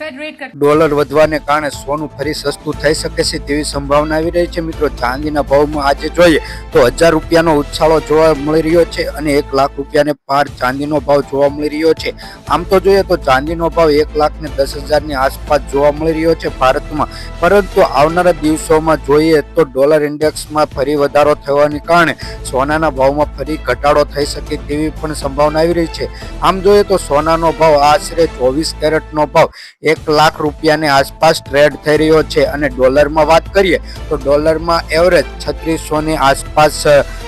Dollar વધવાને કારણે સોનું ફરી સસ્તું થઈ શકે છે તેવી સંભાવના આવી રહી છે મિત્રો। ચાંદીના ભાવમાં આજે જોઈએ તો 1000 રૂપિયાનો ઉછાળો જોવા મળી રહ્યો છે અને 1 લાખ રૂપિયાને પાર ચાંદીનો ભાવ જોવા મળી રહ્યો છે। આમ તો જોઈએ તો ચાંદીનો ભાવ 1,10,000 ની આસપાસ જોવા મળી રહ્યો છે ભારતમાં, પરંતુ આવનારા દિવસોમાં જોઈએ તો ડોલર ઇન્ડેક્સમાં ફરી વધારો થવાને કારણે સોનાના ભાવમાં ફરી ઘટાડો થઈ શકે તેવી પણ સંભાવના આવી રહી છે। આમ જોઈએ તો સોનાનો ભાવ આશરે 24 કેરેટનો ભાવ 1 લાખ રૂપિયાની આસપાસ ટ્રેડ થઈ રહ્યો છે અને ડોલરમાં વાત કરીએ તો ડોલરમાં એવરેજ 3600 ની આસપાસ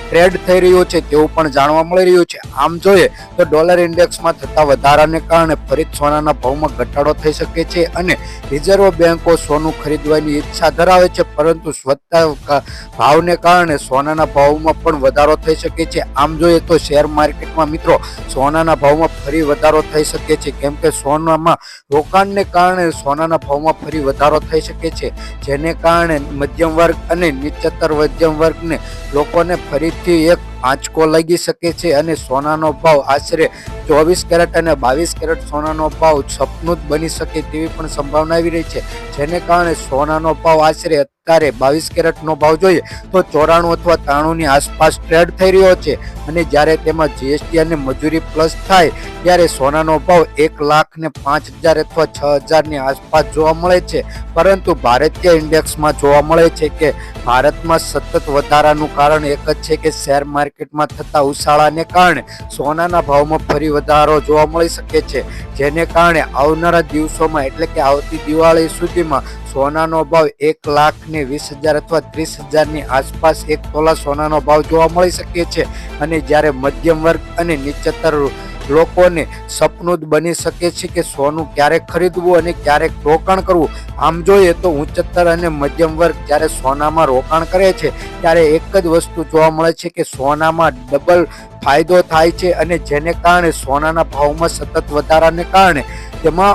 ટ્રેડ થઈ રહ્યો છે તેવું પણ જાણવા મળી રહ્યું છે। આમ જોઈએ તો ડોલર ઇન્ડેક્સમાં થતા વધારાને કારણે ફરી સોનાના ભાવમાં ઘટાડો થઈ શકે છે અને રિઝર્વ બેન્કો સોનું ખરીદવાની ઈચ્છા ધરાવે છે, પરંતુ વધતા ભાવને કારણે સોનાના ભાવમાં પણ વધારો થઈ શકે છે। આમ જોઈએ તો શેર માર્કેટમાં મિત્રો સોનાના ભાવમાં ફરી વધારો થઈ શકે છે, કેમ કે સોનામાં રોકાણને કારણે સોનાના ભાવમાં ફરી વધારો થઈ શકે છે, જેને કારણે મધ્યમ વર્ગ અને નીચતર મધ્યમ વર્ગને લોકોને ફરીથી એક આંચકો લાગી શકે છે અને સોનાનો ભાવ આશરે 24 કેરેટ અને 22 કેરેટ સોનાનો ભાવ સપનું જ બની શકે તેવી પણ સંભાવના આવી રહી છે, જેને કારણે સોનાનો ભાવ આશરે અત્યારે 22 કેરેટનો ભાવ જોઈએ તો 94 અથવા 93 ની આસપાસ ટ્રેડ થઈ રહ્યો છે અને જ્યારે તેમાં જીએસટી અને મજૂરી પ્લસ થાય ત્યારે સોનાનો ભાવ 1,05,000 અથવા 6,000 ની આસપાસ જોવા મળે છે। પરંતુ ભારતીય ઇન્ડેક્સમાં જોવા મળે છે કે ભારતમાં સતત વધારાનું કારણ એક જ છે કે શેર માર્કેટમાં થતા ઉછાળાને કારણે સોનાના ભાવમાં ફરી વધારો જોવા મળી શકે છે, જેને કારણે આવનારા દિવસોમાં એટલે કે આવતી દિવાળી સુધીમાં સોનાનો ભાવ 1,20,000 અથવા 30,000 ની આસપાસ 1 તોલા સોનાનો ભાવ જોવા મળી શકે છે અને જ્યારે મધ્યમ વર્ગ અને નીચતર લોકોને સપનું જ બની શકે છે કે સોનું ક્યારેક ખરીદવું અને ક્યારેક રોકાણ કરવું। આમ જોઈએ તો ઉચ્ચતર અને મધ્યમ વર્ગ જ્યારે સોનામાં રોકાણ કરે છે ત્યારે એક જ વસ્તુ જોવા મળે છે કે સોનામાં ડબલ ફાયદો થાય છે અને જેને કારણે સોનાના ભાવમાં સતત વધારાને કારણે તેમાં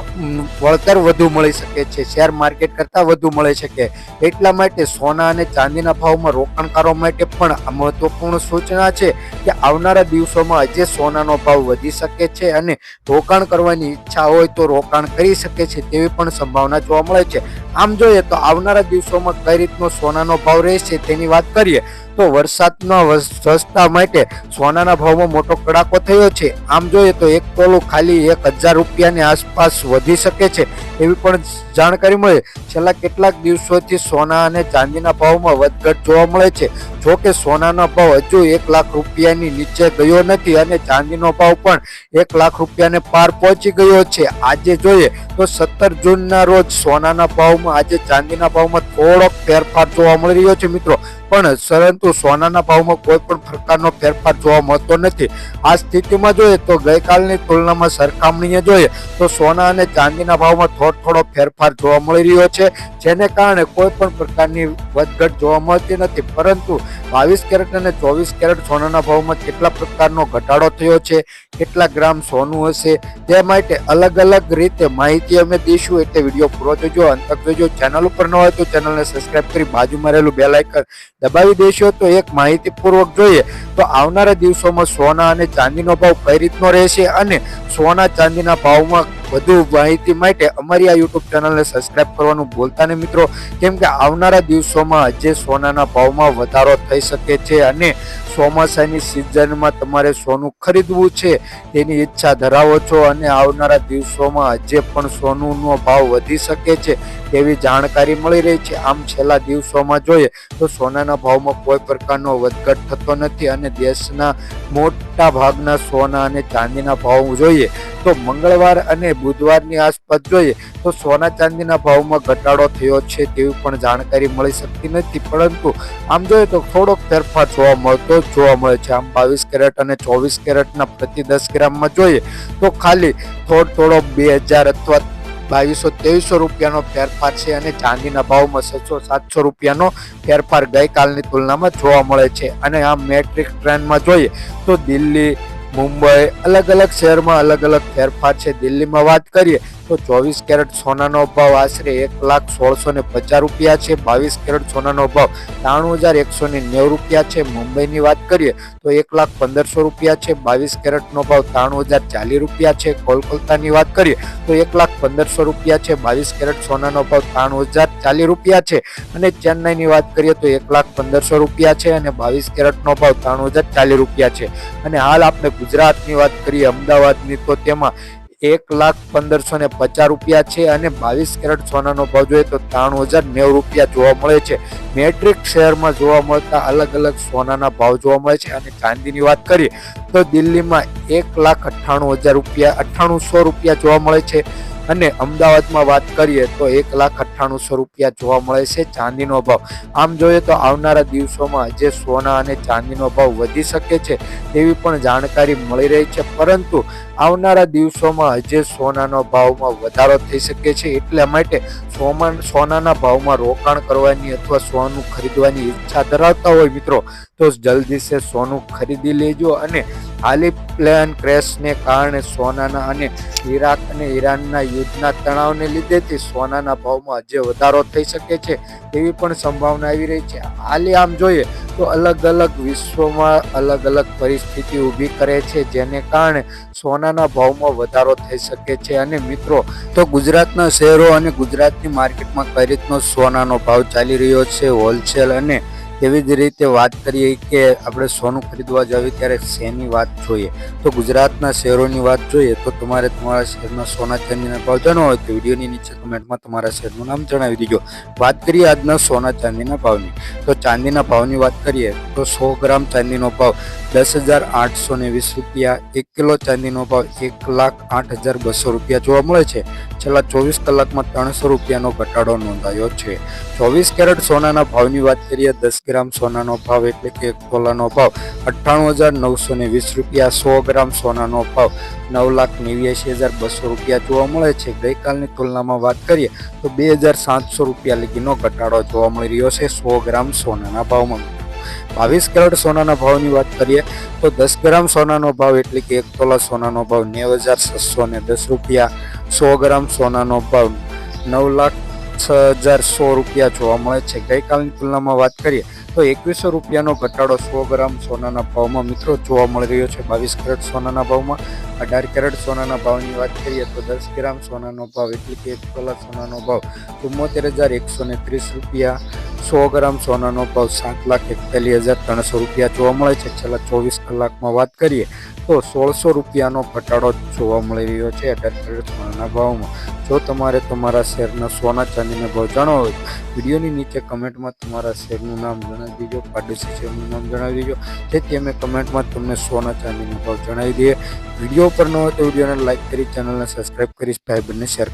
વળતર વધુ મળી શકે છે, શેર માર્કેટ કરતાં વધુ મળી શકે। એટલા માટે સોના અને ચાંદીના ભાવમાં રોકાણકારો માટે પણ આ મહત્વપૂર્ણ સૂચના છે કે આવનારા દિવસોમાં આજે સોનાનો ભાવ વધી શકે છે અને રોકાણ કરવાની ઈચ્છા હોય તો રોકાણ કરી શકે છે તેવી પણ સંભાવના જોવા મળે છે। આમ જોઈએ તો આવનારા દિવસોમાં કઈ રીતનો સોનાનો ભાવ રહેશે તેની વાત કરીએ તો વરસાદના સસ્તા માટે સોનાના ભાવમાં મોટો કડાકો થયો છે। આમ જોઈએ તો 1 તોલું ખાલી 1,000 રૂપિયાની આસપાસ વધી શકે છે એવી પણ જાણકારી મળે। છેલ્લા કેટલાક દિવસોથી સોના અને ચાંદીના ભાવમાં વધઘટ જોવા મળે છે, જો કે સોનાનો ભાવ હજુ 1 લાખ રૂપિયાની નીચે ગયો નથી અને ચાંદીનો ભાવ પણ 1 લાખ રૂપિયાને પાર પહોંચી ગયો છે। આજે જોઈએ તો 17 જૂનના રોજ સોનાના ભાવમાં આજે ચાંદીના ભાવમાં થોડોક ફેરફાર જોવા મળી રહ્યો છે મિત્રો, પરંતુ સોનાના ભાવમાં કોઈ પણ પ્રકારનો ફેરફાર જોવા મળતો નથી। આ સ્થિતિમાં જોઈએ તો ગઈકાલની તુલનામાં સરખામણીએ જોઈએ તો સોના અને ચાંદીના ભાવમાં થોડો ફેરફાર જોવા મળી રહ્યો છે, જેને કારણે કોઈ પણ પ્રકારની વધઘટ જોવા મળતી નથી, પરંતુ 22 કેરેટ અને 24 કેરેટ સોનાના ભાવમાં કેટલા પ્રકારનો ઘટાડો થયો છે, કેટલા ગ્રામ સોનું હશે તે માટે અલગ અલગ રીતે માહિતી અમે દઈશું, એટલે વિડીયો પૂરો જોજો, અંત તક જોજો। ચેનલ ઉપર ન હોય તો ચેનલને સબસ્ક્રાઇબ કરી બાજુમાં રહેલું બેલ આઇકન દબાવી દેશો તો એક માહિતીપૂર્વક જોઈએ તો આવનારા દિવસોમાં સોના અને ચાંદીનો ભાવ કઈ રીતનો રહેશે અને સોના ચાંદીના ભાવમાં વધુ માહિતી માટે અમારી આ યુટ્યુબ ચેનલને સબસ્ક્રાઇબ કરવાનું ભૂલતા નહીં મિત્રો, કેમ કે આવનારા દિવસોમાં આજે સોનાના ભાવમાં વધારો થઈ શકે છે અને ચોમાસાની સિઝનમાં તમારે સોનું ખરીદવું છે તેની ઈચ્છા ધરાવો છો અને આવનારા દિવસોમાં આજે પણ સોનુનો ભાવ વધી શકે છે તેવી જાણકારી મળી રહી છે। આમ છેલ્લા દિવસોમાં જોઈએ તો સોનાના ભાવમાં કોઈ પ્રકારનો વધઘટ થતો નથી અને દેશના મોટા ભાગના સોના અને ચાંદીના ભાવ જોઈએ તો મંગળવાર અને બુધવારની આસપાસ જોઈએ તો સોના ચાંદીના ભાવમાં ઘટાડો થયો છે તેવી પણ જાણકારી મળી શકતી નથી, પરંતુ આમ જોઈએ તો થોડોક ફેરફાર જોવા મળે છે। આમ 22 કેરેટ અને 24 કેરેટના પ્રતિ 10 ગ્રામમાં જોઈએ તો ખાલી થોડો 2,000 અથવા 2,200-2,300 રૂપિયાનો ફેરફાર છે અને ચાંદીના ભાવમાં 600-700 રૂપિયાનો ફેરફાર ગઈકાલની તુલનામાં જોવા મળે છે। અને આ મેટ્રિક ટ્રેનમાં જોઈએ તો દિલ્હી, મુંબઈ, અલગ અલગ શહેરમાં અલગ અલગ ફેરફાર છે. દિલ્હીમાં વાત કરીએ તો 24 કેરેટ સોનાનો ભાવ આશરે 1,1650 રૂપિયા છે. 22 કેરેટ સોનાનો ભાવ 93,190 રૂપિયા છે. મુંબઈની વાત કરીએ તો 1,15,000 રૂપિયા છે. 22 કેરેટનો ભાવ 93,040 રૂપિયા છે. કોલકાતાની વાત કરીએ તો 1,15,000 રૂપિયા છે. 22 કેરેટ સોનાનો ભાવ 93,040 રૂપિયા છે. અને ચેન્નાઈની વાત કરીએ તો 1,15,000 રૂપિયા છે અને 22 કેરેટનો ભાવ 93,040 રૂપિયા છે. અને હાલ આપણે ગુજરાતની વાત કરીએ અમદાવાદની તો તેમાં 1,15,50 રૂપિયા છે અને 22 કેરેટ સોનાનો ભાવ જોઈએ તો 93,090 રૂપિયા જોવા મળે છે. મેટ્રિક શહેરમાં જોવા મળતા અલગ અલગ સોનાના ભાવ જોવા મળે છે. અને ચાંદીની વાત કરીએ તો દિલ્હીમાં 1,98,000 રૂપિયા 9800 રૂપિયા જોવા મળે છે. અને અમદાવાદમાં વાત કરીએ તો 1,98,000 રૂપિયા જોવા મળે છે ચાંદીનો ભાવ. આમ જોઈએ તો આવનારા દિવસોમાં જે સોના અને ચાંદીનો ભાવ વધી શકે છે તેવી પણ જાણકારી મળી રહી છે. પરંતુ આવનારા દિવસોમાં જે સોનાનો ભાવમાં વધારો થઈ શકે છે એટલા માટે સોનાના ભાવમાં રોકાણ કરવાની અથવા સોનું ખરીદવાની ઈચ્છા ધરાવતા હોય મિત્રો તો જલ્દી સે સોનું ખરીદી લેજો. અને હાલી પ્લેન ક્રેશને કારણે સોનાના અને ઈરાક અને ઈરાનના યુદ્ધના તણાવને લીધેથી સોનાના ભાવમાં જે વધારો થઈ શકે છે તેવી પણ સંભાવના આવી રહી છે. હાલે આમ જોઈએ તો અલગ અલગ વિશ્વમાં અલગ અલગ પરિસ્થિતિ ઊભી કરે છે જેને કારણે સોનાના ભાવમાં વધારો થઈ શકે છે. અને મિત્રો તો ગુજરાતના શહેરો અને ગુજરાતની માર્કેટમાં કઈ રીતનો સોનાનો ભાવ ચાલી રહ્યો છે હોલસેલ અને તેવી જ રીતે વાત કરીએ કે આપણે સોનું ખરીદવા જઈએ ત્યારે શેની વાત જોઈએ તો ગુજરાતના શહેરોની વાત જોઈએ તો તમારે તમારા શહેરના સોના ચાંદીના ભાવ જાણવા હોય તો વિડીયોની નીચે કમેન્ટમાં તમારા શહેરનું નામ જણાવી દીજો. વાત કરીએ આજના સોના ચાંદીના ભાવની તો ચાંદીના ભાવની વાત કરીએ તો 100 ગ્રામ ચાંદીનો ભાવ 10,820 રૂપિયા. 1 કિલો ચાંદીનો ભાવ 1,08,200 રૂપિયા જોવા મળે છે. છેલ્લા 24 કલાકમાં 300 રૂપિયાનો ઘટાડો નોંધાયો છે. 24 કેરેટ સોનાના ભાવની વાત કરીએ 10 ગ્રામ સોનાનો ભાવ એટલે કે 1 તોલાનો ભાવ 98,920 રૂપિયા. 100 ગ્રામ સોનાનો ભાવ 9,89,200 રૂપિયા જોવા મળે છે. ગઈકાલની તુલનામાં વાત કરીએ તો 2,700 રૂપિયા લગીનો ઘટાડો જોવા મળી રહ્યો છે 100 ગ્રામ સોનાના ભાવમાં. 22 કેરેટ સોનાના ભાવની વાત કરીએ તો 10 ગ્રામ સોનાનો ભાવ એટલે કે 1 તોલા સોનાનો ભાવ 90,610 રૂપિયા. 100 ગ્રામ સોનાનો ભાવ 9,06,100 રૂપિયા જોવા મળે છે. ગઈકાલની તુલનામાં વાત કરીએ તો 2,100 રૂપિયાનો ઘટાડો 100 ગ્રામ સોનાના ભાવમાં મિત્રો જોવા મળી રહ્યો છે 22 કેરેટ સોનાના ભાવમાં. 18 કેરેટ સોનાના ભાવની વાત કરીએ તો 10 ગ્રામ સોનાનો ભાવ એટલે કે 1 તોલા સોનાનો ભાવ 74,130 રૂપિયા. 100 ગ્રામ સોનાનો ભાવ 7,41,300 રૂપિયા જોવા મળે છે. છેલ્લા 24 કલાકમાં વાત કરીએ તો 1,600 રૂપિયાનો ઘટાડો જોવા મળી રહ્યો છે 18 કેરેટ સોનાના ભાવમાં. જો તમારે તમારા શહેરના સોના ચાંદીના ભાવ જાણવા હોય વિડીયોની નીચે કમેન્ટમાં તમારા શહેરનું નામ જણાવી દેજો, પાડોશી શહેરનું નામ જણાવી દેજો જેથી અમે કમેન્ટમાં તમને સોના ચાંદીના ભાવ જણાવી દઈએ. વિડીયો પર ન હોય તો વિડીયોને લાઇક કરી ચેનલને સબસ્ક્રાઈબ કરી ભાઈ બંને શેર